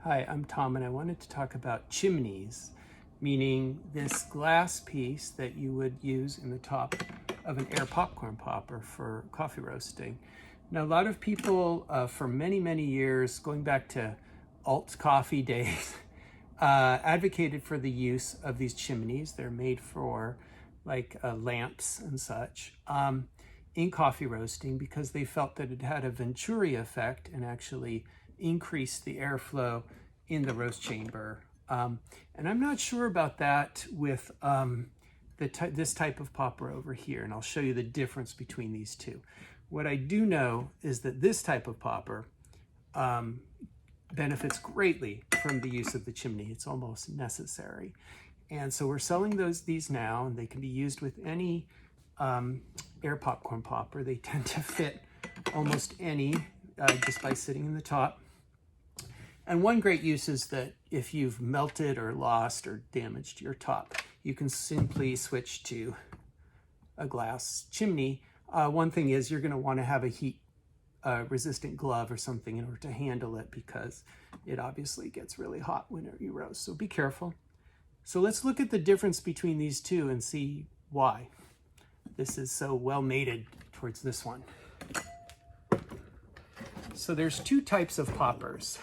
Hi, I'm Tom, and I wanted to talk about chimneys, meaning this glass piece that you would use in the top of an air popcorn popper for coffee roasting. Now, a lot of people for many, many years, going back to alt coffee days, advocated for the use of these chimneys. They're made for like lamps and such in coffee roasting because they felt that it had a Venturi effect and actually increased the airflow in the roast chamber. And I'm not sure about that with this type of popper over here, and I'll show you the difference between these two. What I do know is that this type of popper benefits greatly from the use of the chimney. It's almost necessary. And so we're selling these now, and they can be used with any air popcorn popper. They tend to fit almost any just by sitting in the top. And one great use is that if you've melted or lost or damaged your top, you can simply switch to a glass chimney. One thing is you're going to want to have a heat resistant glove or something in order to handle it because it obviously gets really hot when you roast. So be careful. So let's look at the difference between these two and see why this is so well mated towards this one. So there's two types of poppers.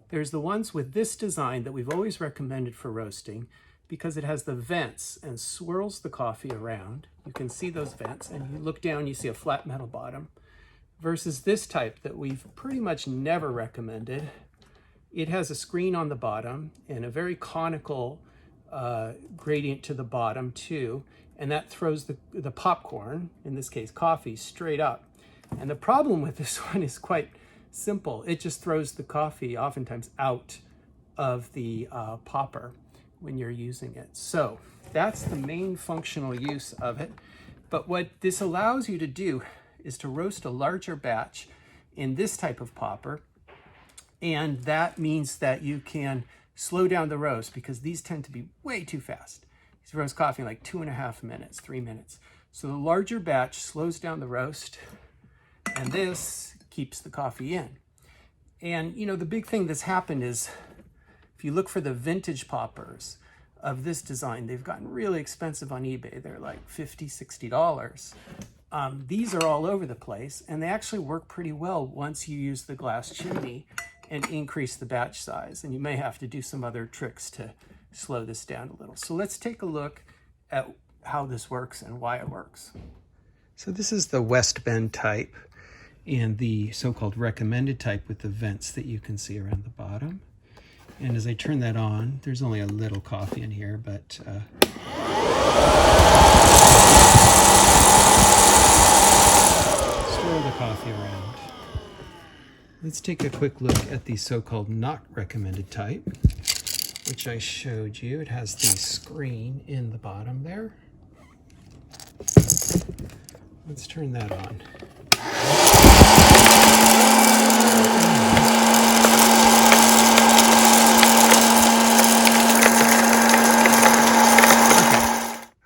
There's the ones with this design that we've always recommended for roasting because it has the vents and swirls the coffee around. You can see those vents, and you look down, you see a flat metal bottom, versus this type that we've pretty much never recommended. It has a screen on the bottom and a very conical gradient to the bottom too, and that throws the popcorn, in this case coffee, straight up. And the problem with this one is quite simple. It just throws the coffee oftentimes out of the popper when you're using it. So that's the main functional use of it. But what this allows you to do is to roast a larger batch in this type of popper. And that means that you can slow down the roast because these tend to be way too fast. These roast coffee in like 2.5 minutes, 3 minutes. So the larger batch slows down the roast, and this keeps the coffee in. And you know, the big thing that's happened is if you look for the vintage poppers of this design, they've gotten really expensive on eBay. They're like $50, $60. These are all over the place, and they actually work pretty well once you use the glass chimney and increase the batch size. And you may have to do some other tricks to slow this down a little. So let's take a look at how this works and why it works. So this is the West Bend type and the so-called recommended type with the vents that you can see around the bottom. And as I turn that on, there's only a little coffee in here, but swirl the coffee around. Let's take a quick look at the so-called not recommended type, which I showed you. It has the screen in the bottom there. Let's turn that on.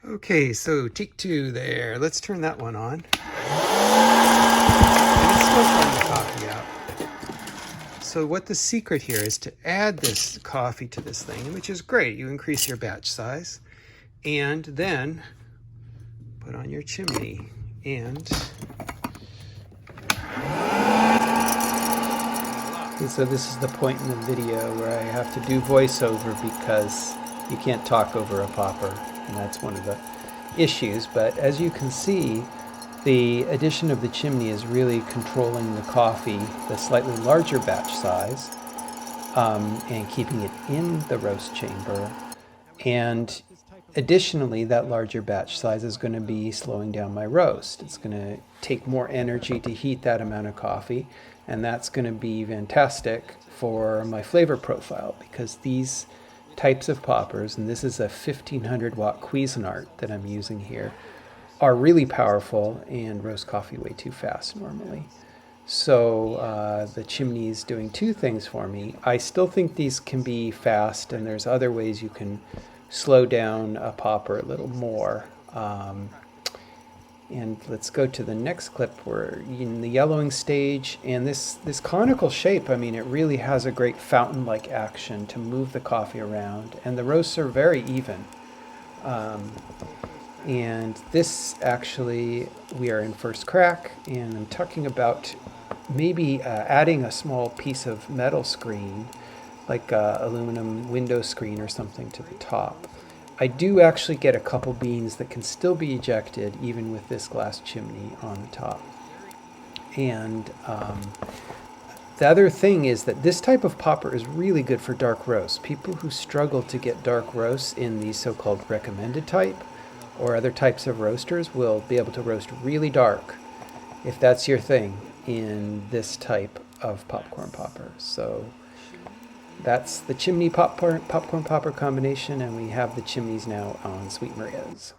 Okay, so take two there. Let's turn that one on. And it's still throwing the coffee out. So what the secret here is to add this coffee to this thing, which is great. You increase your batch size and then put on your chimney and so this is the point in the video where I have to do voiceover because you can't talk over a popper, and that's one of the issues. But as you can see, the addition of the chimney is really controlling the coffee, the slightly larger batch size, and keeping it in the roast chamber. And additionally, that larger batch size is going to be slowing down my roast. It's going to take more energy to heat that amount of coffee, and that's going to be fantastic for my flavor profile because these types of poppers, and this is a 1500 watt Cuisinart that I'm using here, are really powerful and roast coffee way too fast normally. So the chimney is doing two things for me. I still think these can be fast, and there's other ways you can slow down a popper a little more. And let's go to the next clip. We're in the yellowing stage, and this conical shape, I mean, it really has a great fountain-like action to move the coffee around, and the roasts are very even. And this actually, we are in first crack, and I'm talking about maybe adding a small piece of metal screen, like a aluminum window screen or something to the top. I do actually get a couple beans that can still be ejected even with this glass chimney on the top. And the other thing is that this type of popper is really good for dark roasts. People who struggle to get dark roasts in the so-called recommended type or other types of roasters will be able to roast really dark, if that's your thing, in this type of popcorn popper. So that's the chimney popcorn popper combination, and we have the chimneys now on Sweet Maria's.